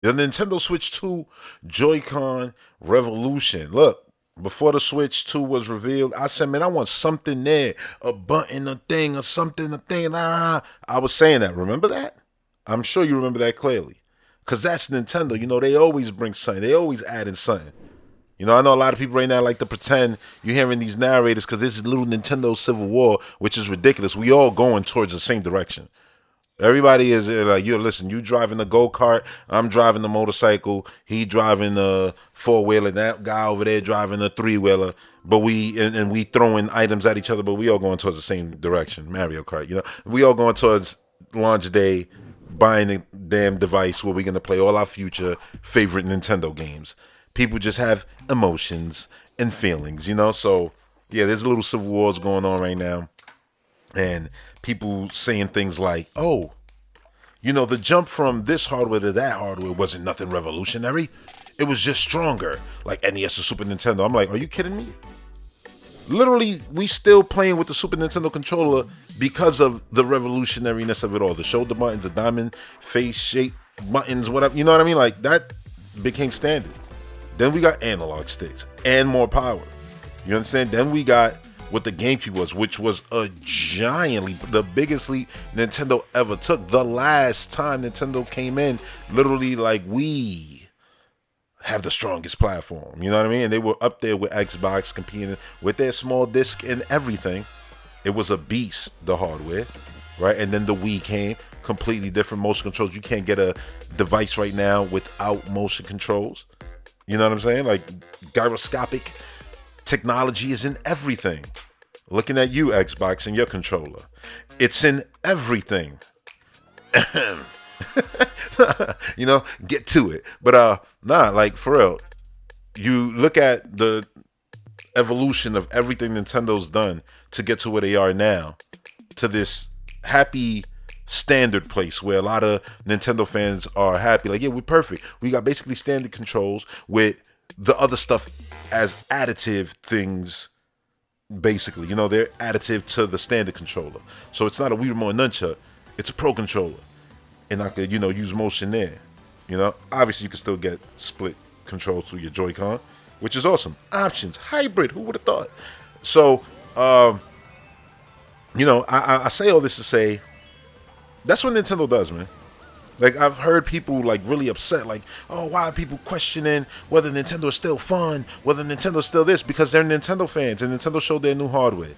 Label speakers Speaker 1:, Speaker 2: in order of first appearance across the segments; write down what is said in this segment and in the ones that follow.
Speaker 1: The Nintendo Switch 2 Joy-Con Revolution. Look, before the Switch 2 was revealed, I said, man, I want something there. A button, a thing, or something, a thing. I was saying that. Remember that? I'm sure you remember that clearly. Because that's Nintendo. You know, they always bring something. They always add in something. You know, I know a lot of people right now like to pretend you're hearing these narrators because this is little Nintendo Civil War, which is ridiculous. We all going towards the same direction. Everybody is like, you listen, you driving the go-kart, I'm driving the motorcycle, he driving the four-wheeler, that guy over there driving the three-wheeler, but we throwing items at each other, but we all going towards the same direction. Mario Kart, you know, we all going towards launch day, buying a damn device where we're gonna play all our future favorite Nintendo games. People just have emotions and feelings, you know. So yeah, there's a little civil wars going on right now, and people saying things like, "Oh, you know, the jump from this hardware to that hardware wasn't nothing revolutionary. It was just stronger, like NES or Super Nintendo." I'm like, are you kidding me? Literally, we still playing with the Super Nintendo controller because of the revolutionariness of it all. The shoulder buttons, the diamond face shape buttons, whatever. You know what I mean? Like that became standard. Then we got analog sticks and more power. You understand? Then we got what the GameCube was, which was a giant leap, the biggest leap Nintendo ever took. The last time Nintendo came in, literally like, we have the strongest platform. You know what I mean? And they were up there with Xbox competing with their small disc and everything. It was a beast, the hardware, right? And then the Wii came, completely different motion controls. You can't get a device right now without motion controls. You know what I'm saying? Like gyroscopic technology is in everything. Looking at you, Xbox, and your controller. It's in everything. You know, get to it. But nah, like for real. You look at the evolution of everything Nintendo's done to get to where they are now, to this happy standard place where a lot of Nintendo fans are happy. Like, yeah, we're perfect. We got basically standard controls with the other stuff as additive things. Basically, you know, they're additive to the standard controller. So it's not a Wii Remote Nunchuck, it's a Pro controller. And I could, you know, use motion there. You know, obviously you can still get split controls through your Joy-Con, which is awesome. Options, hybrid, who would have thought? So, you know, I say all this to say, that's what Nintendo does, man. Like, I've heard people like really upset, like, oh, why are people questioning whether Nintendo is still fun, whether Nintendo's still this, because they're Nintendo fans and Nintendo showed their new hardware.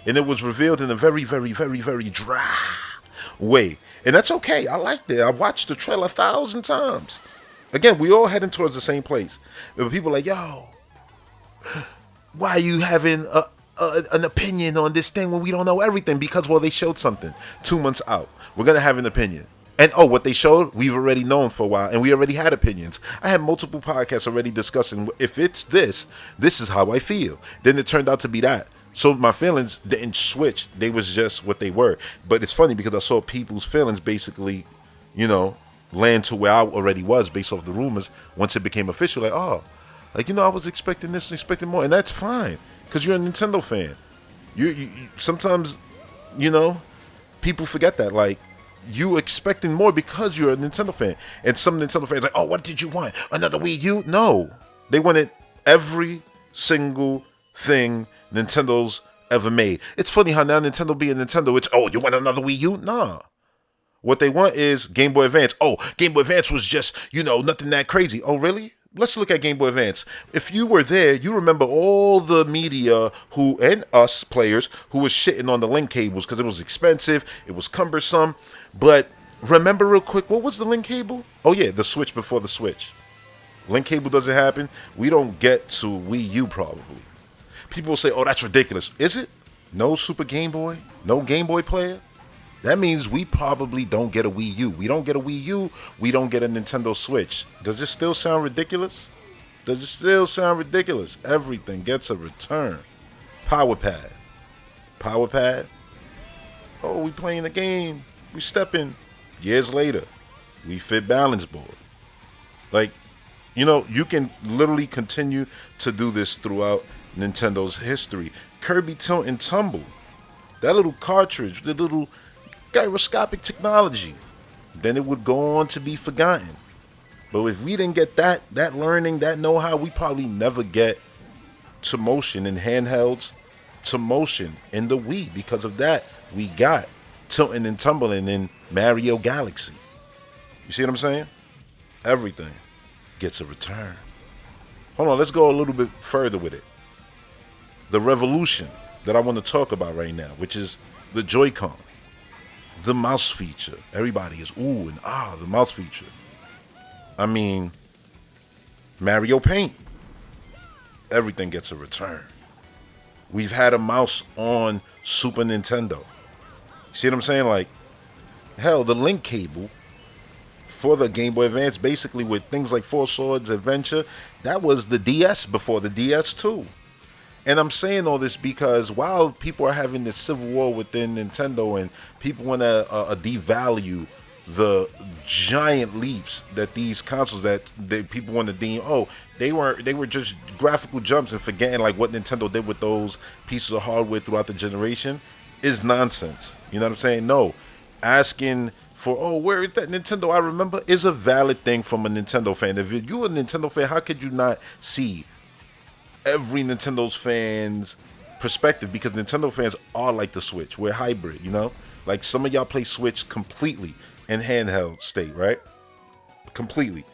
Speaker 1: And it was revealed in a very, very, very, very dry way. And that's okay. I liked it. I watched the trailer 1,000 times. Again, we all heading towards the same place. But people are like, yo, why are you having an opinion on this thing when we don't know everything? Because, well, they showed something 2 months out. We're going to have an opinion. And oh, what they showed, we've already known for a while, and we already had opinions. I had multiple podcasts already discussing, if it's this is how I feel. Then it turned out to be that. So my feelings didn't switch. They was just what they were. But it's funny because I saw people's feelings basically, you know, land to where I already was based off the rumors once it became official. Like, oh, like, you know, I was expecting this and expecting more. And that's fine because you're a Nintendo fan. You sometimes, you know, people forget that. Like, you expecting more because you're a Nintendo fan. And some Nintendo fans like, oh, what did you want? Another Wii U? No. They wanted every single thing Nintendo's ever made. It's funny how now Nintendo being Nintendo, it's, oh, you want another Wii U? Nah. What they want is Game Boy Advance. Oh, Game Boy Advance was just, you know, nothing that crazy. Oh, really? Let's look at Game Boy Advance. If you were there, you remember all the media who, and us players, who was shitting on the link cables because it was expensive, it was cumbersome. But remember real quick, what was the link cable? Oh yeah, the Switch before the Switch. Link cable doesn't happen. We don't get to Wii U probably. People say, oh, that's ridiculous. Is it? No Super Game Boy? No Game Boy player? That means we probably don't get a Wii U. We don't get a Wii U, we don't get a Nintendo Switch. Does it still sound ridiculous? Does it still sound ridiculous? Everything gets a return. Power Pad. Power Pad? Oh, we playing the game. We stepping. Years later, we Fit Balance Board. Like, you know, you can literally continue to do this throughout Nintendo's history. Kirby Tilt and Tumble. That little cartridge, the little gyroscopic technology. Then it would go on to be forgotten. But if we didn't get that learning, that know-how, we probably never get to motion in handhelds, to motion in the Wii. Because of that, we got tilting and tumbling in Mario Galaxy. You see what I'm saying? Everything gets a return. Hold on, let's go a little bit further with it. The revolution that I want to talk about right now, which is the Joy-Con, the mouse feature. Everybody is ooh and ah, the mouse feature. I mean, Mario Paint. Everything gets a return. We've had a mouse on Super Nintendo. See what I'm saying? Like, hell, the link cable for the Game Boy Advance, basically with things like Four Swords Adventure, that was the DS before the DS2. And I'm saying all this because while people are having this civil war within Nintendo and people want to devalue the giant leaps that these consoles that people want to deem, oh, they were just graphical jumps, and forgetting like what Nintendo did with those pieces of hardware throughout the generation is nonsense. You know what I'm saying? No. Asking for, oh, where is that Nintendo I remember, is a valid thing from a Nintendo fan. If you're a Nintendo fan, how could you not see every Nintendo's fans' perspective? Because Nintendo fans are like the Switch. We're hybrid, you know? Like, some of y'all play Switch completely in handheld state, right? Completely.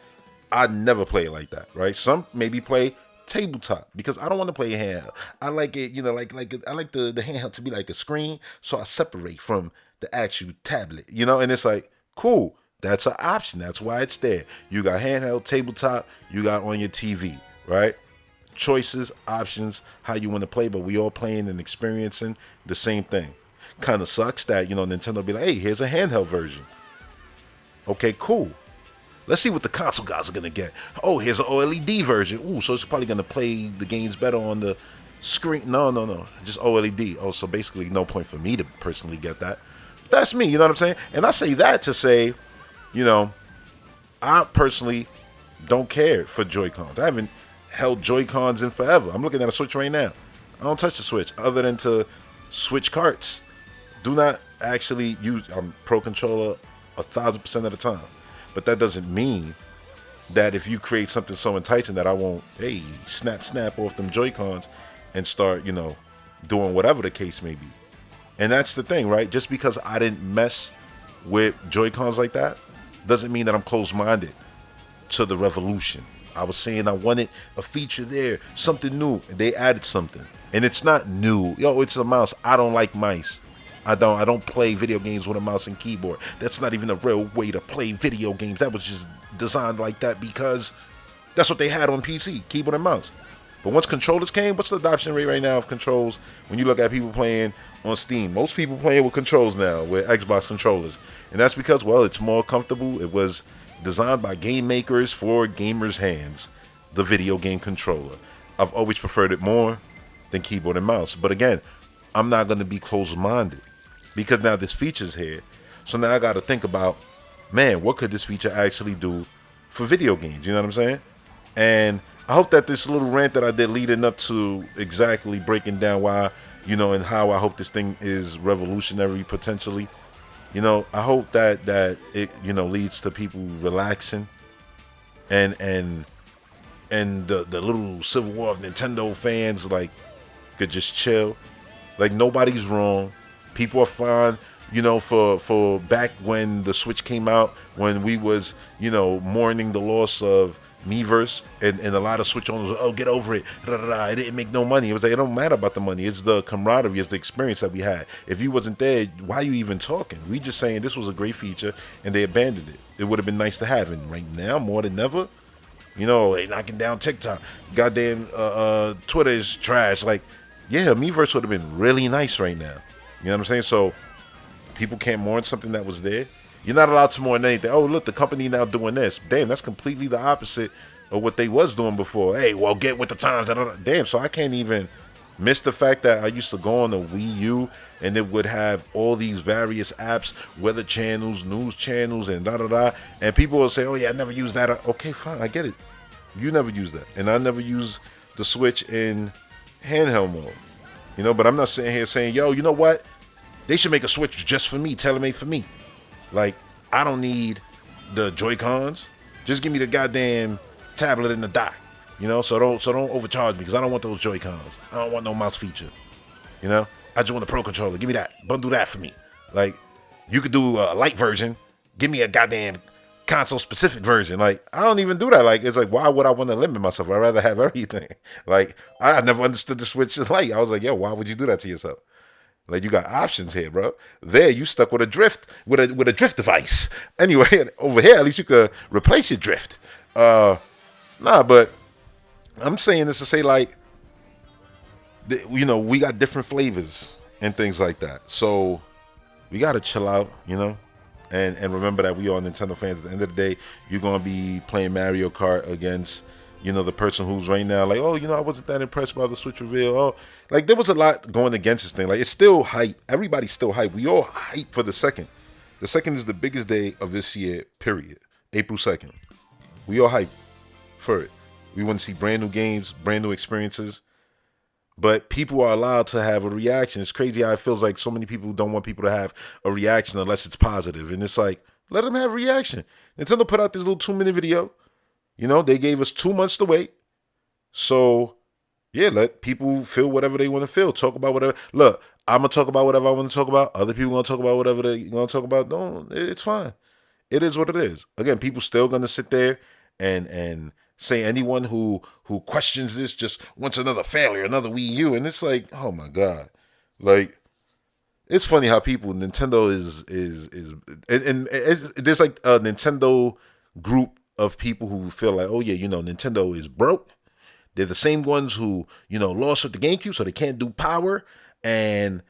Speaker 1: I never play it like that, right? Some maybe play tabletop because I don't want to play handheld. I like it, you know, I like the handheld to be like a screen, so I separate from the actual tablet, you know? And it's like, cool, that's an option. That's why it's there. You got handheld, tabletop, you got on your TV, right? Choices, options, how you want to play, but we all playing and experiencing the same thing. Kind of sucks that, you know, Nintendo be like, hey, here's a handheld version. Okay, cool. Let's see what the console guys are gonna get. Oh, here's an OLED version. Ooh, so it's probably gonna play the games better on the screen. No, just OLED. Oh, so basically no point for me to personally get that. That's me, you know what I'm saying? And I say that to say, you know, I personally don't care for Joy-Cons. I haven't held Joy-Cons in forever. I'm looking at a Switch right now. I don't touch the Switch other than to switch carts. Do not actually use Pro Controller 1,000% of the time. But that doesn't mean that if you create something so enticing that I won't, hey, snap off them Joy-Cons and start, you know, doing whatever the case may be. And that's the thing, right? Just because I didn't mess with Joy-Cons like that doesn't mean that I'm closed-minded to the revolution. I was saying I wanted a feature there, something new, and they added something. And it's not new. Yo, it's a mouse. I don't like mice. I don't play video games with a mouse and keyboard. That's not even a real way to play video games. That was just designed like that because that's what they had on PC, keyboard and mouse. But once controllers came, what's the adoption rate right now of controls when you look at people playing on Steam? Most people playing with controls now, with Xbox controllers. And that's because, well, it's more comfortable. It was designed by game makers for gamers' hands, the video game controller. I've always preferred it more than keyboard and mouse. But again, I'm not going to be closed-minded because now this feature's here. So now I got to think about, man, what could this feature actually do for video games? You know what I'm saying? And I hope that this little rant that I did leading up to exactly breaking down why, you know, and how I hope this thing is revolutionary potentially. You know, I hope that it, you know, leads to people relaxing and the little civil war of Nintendo fans like could just chill. Like, nobody's wrong. People are fine. You know, for back when the Switch came out, when we was, you know, mourning the loss of Miiverse, and a lot of Switch owners were, oh, get over it. It didn't make no money. It was like, it don't matter about the money. It's the camaraderie, it's the experience that we had. If you wasn't there, why are you even talking? We just saying this was a great feature, and they abandoned it. It would have been nice to have. And right now, more than ever, you know, they knocking down TikTok. Goddamn, Twitter is trash. Like, yeah, Miiverse would have been really nice right now. You know what I'm saying? So people can't mourn something that was there. You're not allowed to mourn anything. Oh, look, the company now doing this. Damn, that's completely the opposite of what they was doing before. Hey, well, get with the times. Damn, so I can't even miss the fact that I used to go on the Wii U and it would have all these various apps, weather channels, news channels, and da-da-da. And people will say, oh, yeah, I never used that. Okay, fine, I get it. You never use that. And I never use the Switch in handheld mode. You know, but I'm not sitting here saying, yo, you know what? They should make a Switch just for me, tailor-made for me. Like, I don't need the Joy-Cons. Just give me the goddamn tablet and the dock. So don't overcharge me because I don't want those Joy-Cons. I don't want no mouse feature. I just want the Pro controller. Give me that. Bundle that for me. Like, you could do a light version. Give me a goddamn console specific version. Like, I don't even do that. Like, it's like, why would I want to limit myself? I'd rather have everything. Like, I never understood the Switch Lite. I was like, yo, why would you do that to yourself? Like, you got options here, bro. There, you stuck with a drift, with a drift device. Anyway, over here, at least you could replace your drift. But I'm saying this to say, like, we got different flavors and things like that. So we got to chill out, and remember that we are Nintendo fans. At the end of the day, you're going to be playing Mario Kart against, the person who's right now like, oh, I wasn't that impressed by the Switch reveal. Oh, like, there was a lot going against this thing. Like, it's still hype. Everybody's still hype. We all hype for the second. The second is the biggest day of this year, period. April 2nd. We all hype for it. We want to see brand new games, brand new experiences. But people are allowed to have a reaction. It's crazy how it feels like so many people don't want people to have a reaction unless it's positive. And it's like, let them have a reaction. Nintendo put out this little 2-minute video. They gave us 2 months to wait. So, yeah, let people feel whatever they want to feel. Talk about whatever. Look, I'm going to talk about whatever I want to talk about. Other people going to talk about whatever they're going to talk about. No, it's fine. It is what it is. Again, people still going to sit there and say anyone who questions this just wants another failure, another Wii U. And it's like, oh my God. Like, it's funny how Nintendo is and there's like a Nintendo group of people who feel like, oh yeah, Nintendo is broke. They're the same ones who, lost with the GameCube, so they can't do power. And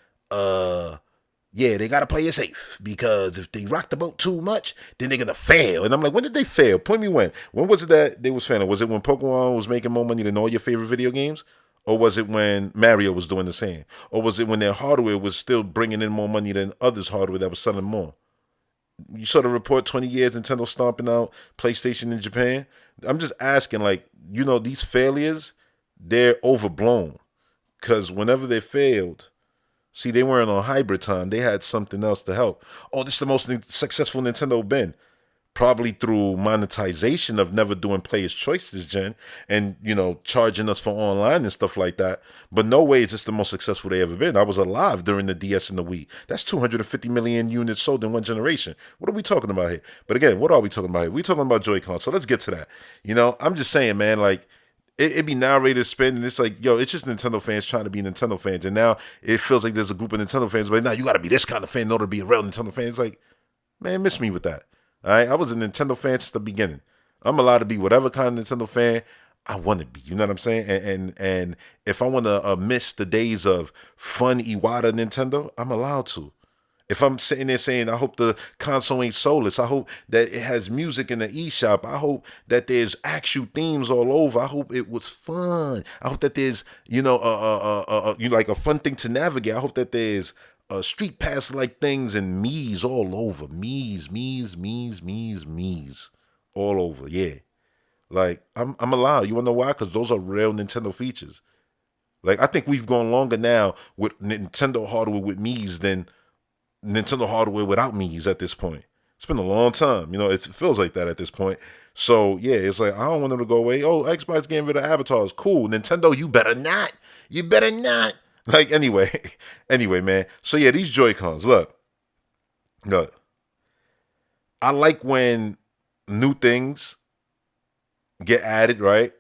Speaker 1: yeah, they gotta play it safe because if they rock the boat too much, then they're gonna fail. And I'm like, when did they fail? Point me when. When was it that they was failing? Was it when Pokemon was making more money than all your favorite video games? Or was it when Mario was doing the same? Or was it when their hardware was still bringing in more money than others' hardware that was selling more? You saw the report 20 years Nintendo stomping out PlayStation in Japan. I'm just asking, like, these failures, they're overblown. Because whenever they failed, see, they weren't on hybrid time. They had something else to help. Oh, this is the most successful Nintendo been. Probably through monetization of never doing player's choice this gen and, charging us for online and stuff like that. But no way is this the most successful they ever been. I was alive during the DS and the Wii. That's 250 million units sold in one generation. What are we talking about here? But again, what are we talking about here? We're talking about Joy-Con. So let's get to that. I'm just saying, man, like, it be narrated spin, and it's like, yo, it's just Nintendo fans trying to be Nintendo fans. And now it feels like there's a group of Nintendo fans, but now you got to be this kind of fan in order to be a real Nintendo fan. It's like, man, miss me with that. All right, I was a Nintendo fan since the beginning. I'm allowed to be whatever kind of Nintendo fan I want to be. You know what I'm saying? And if I want to miss the days of fun Iwata Nintendo, I'm allowed to. If I'm sitting there saying, I hope the console ain't soulless. I hope that it has music in the eShop. I hope that there's actual themes all over. I hope it was fun. I hope that there's, like a fun thing to navigate. I hope that there's street pass like things and Mii's all over. Mii's all over. Yeah. Like, I'm allowed. You want to know why? Because those are real Nintendo features. Like, I think we've gone longer now with Nintendo hardware with Mii's than Nintendo hardware without Mii's at this point. It's been a long time. It feels like that at this point. So, yeah, it's like, I don't want them to go away. Oh, Xbox getting rid of avatars. Cool. Nintendo, you better not. You better not. Like, anyway, man. So, yeah, these Joy-Cons, look. I like when new things get added, right?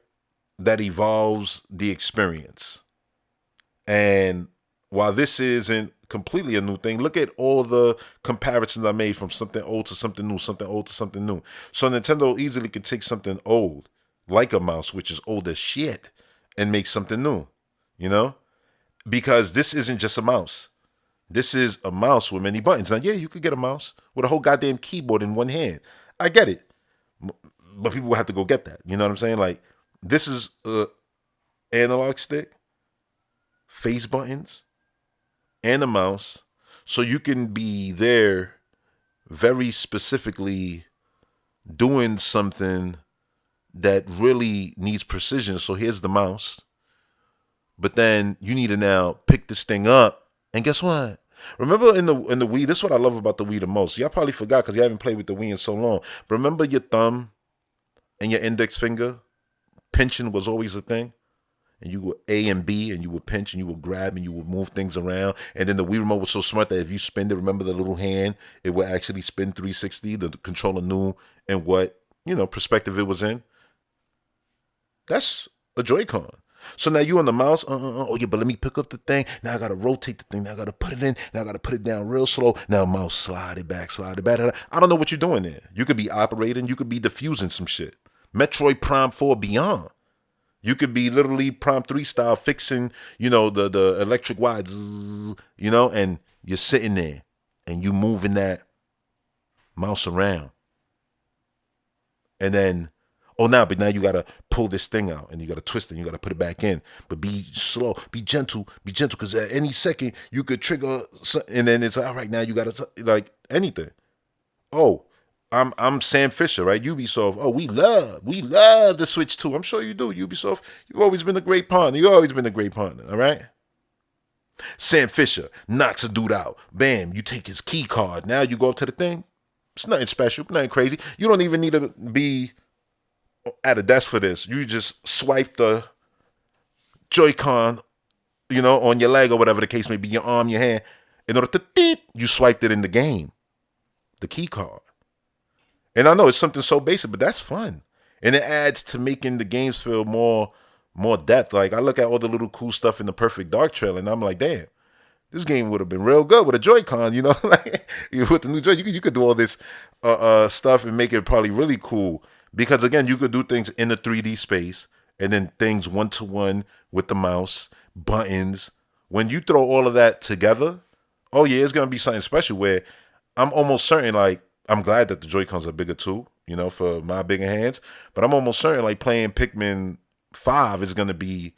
Speaker 1: That evolves the experience. And while this isn't completely a new thing, look at all the comparisons I made from something old to something new, something old to something new. So Nintendo easily could take something old, like a mouse, which is old as shit, and make something new, Because this isn't just a mouse. This is a mouse with many buttons. Now, yeah, you could get a mouse with a whole goddamn keyboard in one hand. I get it. But people will have to go get that. You know what I'm saying? Like, this is a analog stick, face buttons, and a mouse. So you can be there very specifically doing something that really needs precision. So here's the mouse. But then you need to now pick this thing up. And guess what? Remember in the Wii, this is what I love about the Wii the most. Y'all probably forgot because you haven't played with the Wii in so long. But remember your thumb and your index finger, pinching was always a thing. And you would A and B, and you would pinch, and you would grab, and you would move things around. And then the Wii remote was so smart that if you spin it, remember the little hand, it would actually spin 360. The controller knew and what perspective it was in. That's a Joy-Con. So now you on the mouse, oh yeah, but let me pick up the thing. Now I gotta rotate the thing. Now I gotta put it in. Now I gotta put it down real slow. Now mouse, slide it back, slide it back. I don't know what you're doing there. You could be operating. You could be diffusing some shit. Metroid Prime 4 Beyond. You could be literally Prime 3 style fixing, the electric wire, and you're sitting there and you moving that mouse around. And then, but now you gotta pull this thing out and you gotta twist it and you gotta put it back in. But be slow, be gentle, because at any second you could trigger, and then it's all right. Now you gotta like anything. Oh, I'm Sam Fisher, right? Ubisoft. Oh, we love the Switch 2. I'm sure you do. Ubisoft, you've always been a great partner. You've always been a great partner, all right? Sam Fisher knocks a dude out. Bam, you take his key card. Now you go up to the thing. It's nothing special, nothing crazy. You don't even need to be at a desk for this. You just swipe the Joy-Con, on your leg or whatever the case may be, your arm, your hand. In order to, you swiped it in the game. The key card. And I know it's something so basic, but that's fun. And it adds to making the games feel more depth. Like, I look at all the little cool stuff in the Perfect Dark trailer, and I'm like, damn, this game would have been real good with a Joy-Con, like with the new Joy, you could do all this stuff and make it probably really cool. Because, again, you could do things in the 3D space, and then things one-to-one with the mouse, buttons. When you throw all of that together, oh, yeah, it's going to be something special where I'm almost certain, like, I'm glad that the Joy-Cons are bigger too, for my bigger hands. But I'm almost certain like playing Pikmin 5 is going to be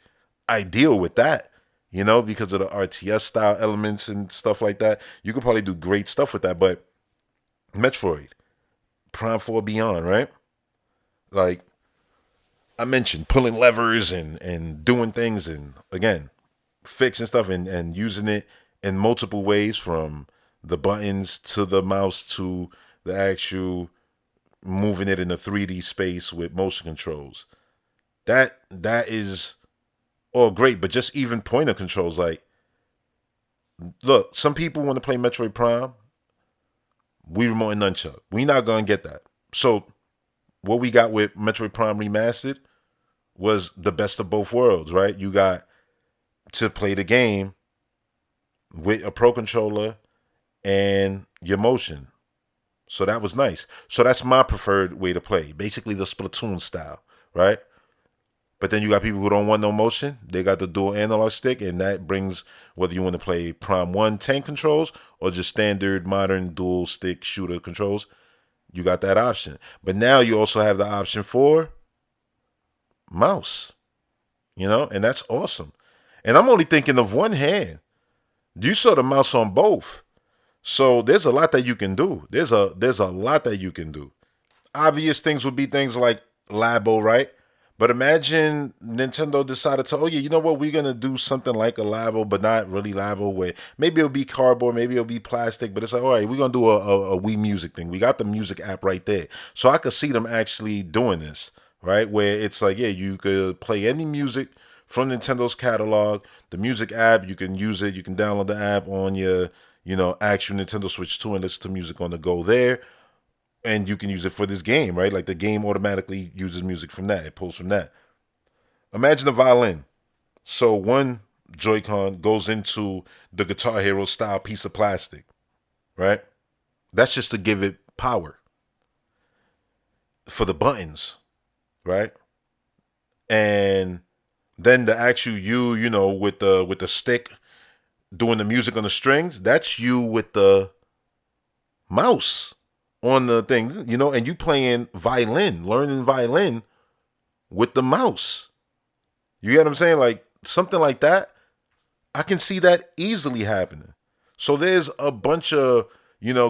Speaker 1: ideal with that, because of the RTS style elements and stuff like that. You could probably do great stuff with that. But Metroid, Prime 4 Beyond, right? Like I mentioned, pulling levers and doing things and, again, fixing stuff and using it in multiple ways, from the buttons to the mouse to the actual moving it in the 3D space with motion controls. That is all great, but just even pointer controls, like, look, some people want to play Metroid Prime, Wii Remote and Nunchuck. We not gonna get that. So what we got with Metroid Prime Remastered was the best of both worlds, right? You got to play the game with a Pro Controller and your motion. So that was nice. So that's my preferred way to play. Basically the Splatoon style, right? But then you got people who don't want no motion. They got the dual analog stick, and that brings, whether you want to play Prime 1 tank controls or just standard modern dual stick shooter controls, you got that option. But now you also have the option for mouse, and that's awesome. And I'm only thinking of one hand. You saw the mouse on both. So there's a lot that you can do. There's a lot that you can do. Obvious things would be things like Labo, right? But imagine Nintendo decided to, you know what, we're going to do something like a Labo, but not really Labo, where maybe it'll be cardboard, maybe it'll be plastic, but it's like, all right, we're going to do a Wii Music thing. We got the music app right there. So I could see them actually doing this, right? Where it's like, yeah, you could play any music from Nintendo's catalog. The music app, you can use it. You can download the app on your actual Nintendo Switch 2 and listen to music on the go there. And you can use it for this game, right? Like the game automatically uses music from that. It pulls from that. Imagine a violin. So one Joy-Con goes into the Guitar Hero style piece of plastic, right? That's just to give it power. For the buttons, right? And then the actual with the stick doing the music on the strings, that's you with the mouse on the thing, and you playing violin, learning violin with the mouse. You get what I'm saying? Like something like that, I can see that easily happening. So there's a bunch of,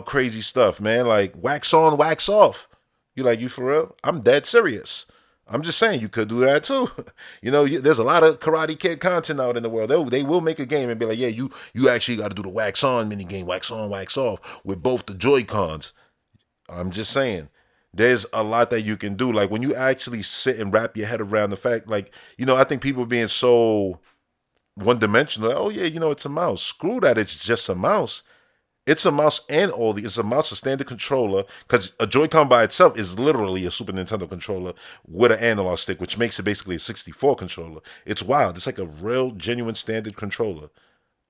Speaker 1: crazy stuff, man, like wax on, wax off. You like, you for real? I'm dead serious. I'm just saying you could do that too. There's a lot of Karate Kid content out in the world. They will make a game and be like, yeah, you actually got to do the wax on mini game, wax on, wax off with both the Joy-Cons. I'm just saying there's a lot that you can do. Like when you actually sit and wrap your head around the fact, like, I think people being so one dimensional, like, oh yeah, it's a mouse. Screw that, it's just a mouse. It's a mouse and all the. It's a mouse, a standard controller, because a Joy-Con by itself is literally a Super Nintendo controller with an analog stick, which makes it basically a 64 controller. It's wild. It's like a real, genuine standard controller,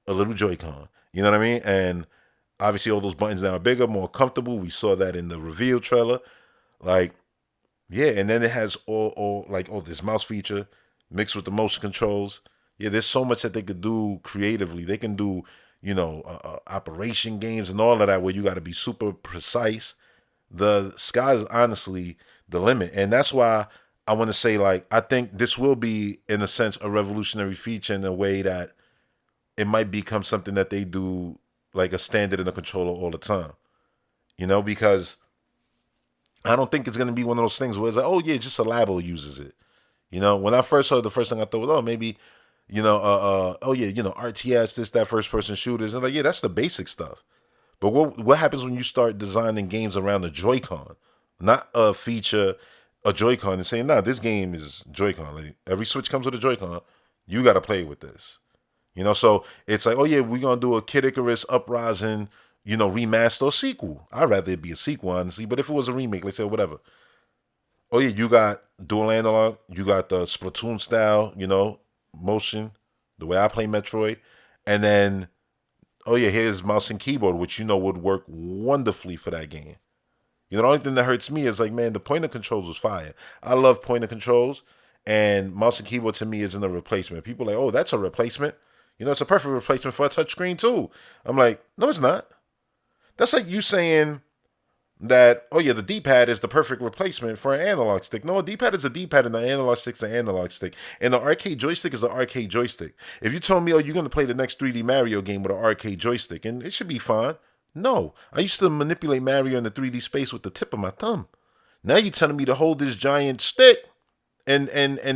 Speaker 1: a little Joy-Con. You know what I mean? And obviously, all those buttons now are bigger, more comfortable. We saw that in the reveal trailer. Like, yeah, and then it has all this mouse feature mixed with the motion controls. Yeah, there's so much that they could do creatively. They can do, operation games and all of that where you got to be super precise. The sky is honestly the limit, and that's why I want to say, like, I think this will be in a sense a revolutionary feature in a way that it might become something that they do like a standard in the controller all the time. Because I don't think it's gonna be one of those things where it's like, oh yeah, just a Labo uses it. When I first heard, the first thing I thought was, oh, maybe, oh yeah, RTS, this, that, first person shooters. And like, yeah, that's the basic stuff. But what happens when you start designing games around the Joy-Con? Not a Joy-Con and saying, nah, this game is Joy-Con. Like, every Switch comes with a Joy-Con. You gotta play with this. So it's like, oh yeah, we're gonna do a Kid Icarus Uprising, remaster or sequel. I'd rather it be a sequel, honestly. But if it was a remake, let's say whatever. Oh yeah, you got dual analog, you got the Splatoon style, motion, the way I play Metroid, and then oh yeah, here's mouse and keyboard, which would work wonderfully for that game. The only thing that hurts me is like, man, the pointer controls was fire. I love pointer controls, and mouse and keyboard to me isn't a replacement. People are like, oh, that's a replacement. It's a perfect replacement for a touchscreen too. I'm like, no, it's not. That's like you saying that, oh yeah, the D-pad is the perfect replacement for an analog stick. No, a D-pad is a D-pad and the analog stick is an analog stick. And the arcade joystick is the arcade joystick. If you told me, oh, you're going to play the next 3D Mario game with an arcade joystick, and it should be fine. No, I used to manipulate Mario in the 3D space with the tip of my thumb. Now you're telling me to hold this giant stick and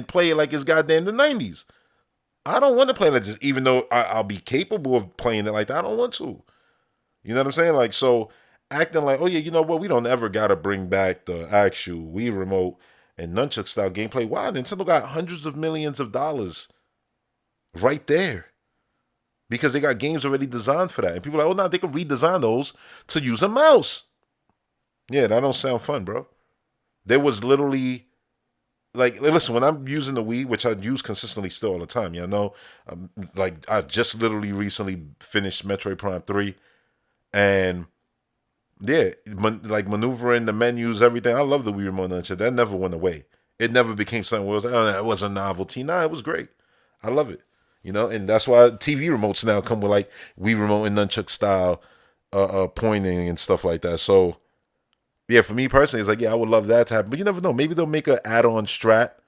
Speaker 1: play it like it's goddamn the 90s. I don't want to play like this, even though I'll be capable of playing it like that. I don't want to. You know what I'm saying? Like, so acting like, oh yeah, you know what? We don't ever gotta bring back the actual Wii remote and nunchuck style gameplay. Wow, Nintendo got hundreds of millions of dollars right there because they got games already designed for that. And people are like, oh no, they can redesign those to use a mouse. Yeah, that don't sound fun, bro. There was literally like, listen, when I'm using the Wii, which I use consistently still all the time, like I just literally recently finished Metroid Prime 3, and yeah, like maneuvering the menus, everything. I love the Wii remote nunchuck. That never went away. It never became something where it was like, oh, that was a novelty. Nah, it was great. I love it. And that's why TV remotes now come with like Wii remote and nunchuck style pointing and stuff like that. So yeah, for me personally, it's like, yeah, I would love that to happen. But you never know. Maybe they'll make an add-on strap,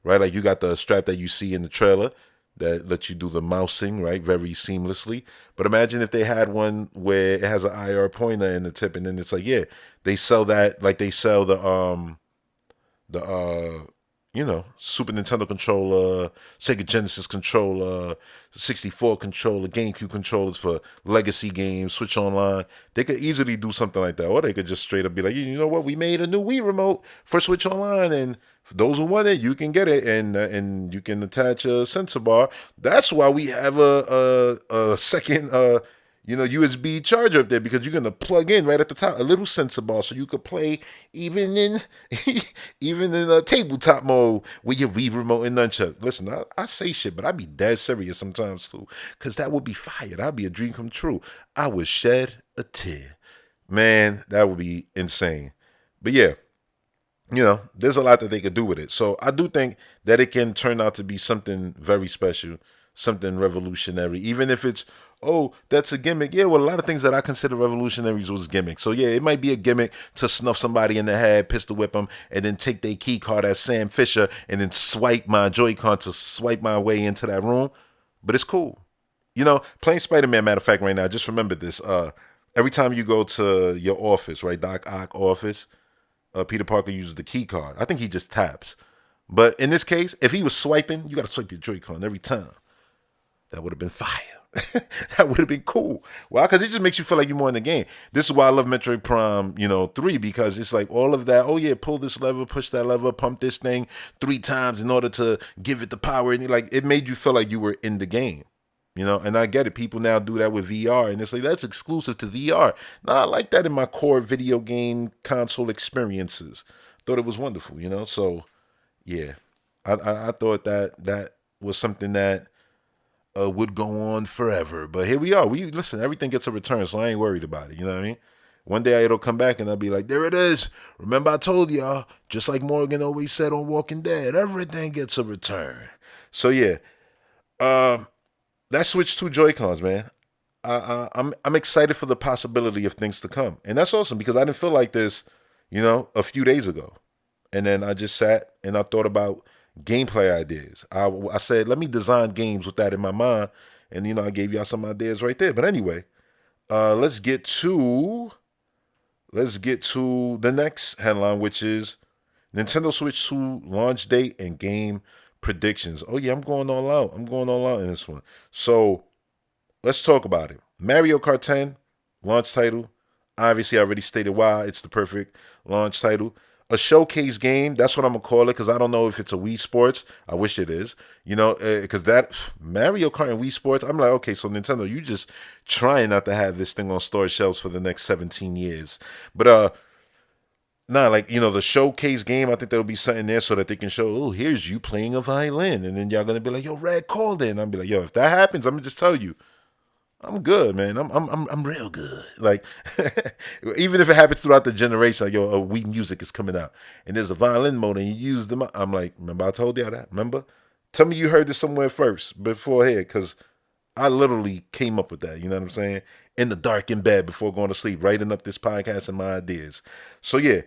Speaker 1: right? Like you got the strap that you see in the trailer that lets you do the mousing, right, very seamlessly. But imagine if they had one where it has an IR pointer in the tip, and then it's like, yeah, they sell that like they sell the Super Nintendo controller, Sega Genesis controller, 64 controller, GameCube controllers for legacy games, Switch Online. They could easily do something like that. Or they could just straight up be like, you know what, we made a new Wii remote for Switch Online, and for those who want it, you can get it, and you can attach a sensor bar. That's why we have a second USB charger up there, because you're gonna plug in right at the top a little sensor bar, so you could play even in even in a tabletop mode with your Wii remote and nunchuck. Listen, I say shit, but I be dead serious sometimes too, cause that would be fire. That'd be a dream come true. I would shed a tear, man. That would be insane. But yeah, there's a lot that they could do with it. So I do think that it can turn out to be something very special, something revolutionary, even if it's, oh, that's a gimmick. Yeah, well, a lot of things that I consider revolutionaries was gimmicks. So yeah, it might be a gimmick to snuff somebody in the head, pistol whip them, and then take their key card as Sam Fisher and then swipe my Joy-Con to swipe my way into that room. But it's cool. Playing Spider-Man, matter of fact, right now, just remember this. Every time you go to your office, right, Doc Ock office, Peter Parker uses the key card. I think he just taps. But in this case, if he was swiping, you got to swipe your Joy-Con every time. That would have been fire. That would have been cool. Why? Because it just makes you feel like you're more in the game. This is why I love Metroid Prime, 3, because it's like all of that. Oh yeah, pull this lever, push that lever, pump this thing 3 times in order to give it the power. And like it made you feel like you were in the game. And I get it. People now do that with VR, and it's like that's exclusive to VR. No, I like that in my core video game console experiences. Thought it was wonderful. So yeah, I thought that was something that would go on forever. But here we are. We listen. Everything gets a return, so I ain't worried about it. You know what I mean? One day it'll come back, and I'll be like, "There it is. Remember I told y'all." Just like Morgan always said on Walking Dead, everything gets a return. So yeah, that Switch 2 Joy-Cons, man. I'm excited for the possibility of things to come, and that's awesome because I didn't feel like this, a few days ago, and then I just sat and I thought about gameplay ideas. I said, let me design games with that in my mind, and I gave y'all some ideas right there. But anyway, let's get to the next headline, which is Nintendo Switch 2 launch date and game predictions. Oh yeah, I'm going all out. I'm going all out in this one. So let's talk about it. Mario Kart 10 launch title. Obviously, I already stated why it's the perfect launch title. A showcase game. That's what I'm gonna call it because I don't know if it's a Wii Sports. I wish it is. Because that Mario Kart and Wii Sports. I'm like, okay, so Nintendo, you just trying not to have this thing on store shelves for the next 17 years. But nah, like the showcase game. I think there'll be something there so that they can show. Oh, here's you playing a violin, and then y'all gonna be like, yo, Red called in. I'll be like, yo, if that happens, I'm gonna just tell you. I'm good, man. I'm real good. Like, even if it happens throughout the generation, like yo, Wii Music is coming out, and there's a violin mode, and you use them. I'm like, remember I told y'all that? Remember? Tell me you heard this somewhere first before here, because I literally came up with that. You know what I'm saying? In the dark in bed before going to sleep, writing up this podcast and my ideas. So yeah,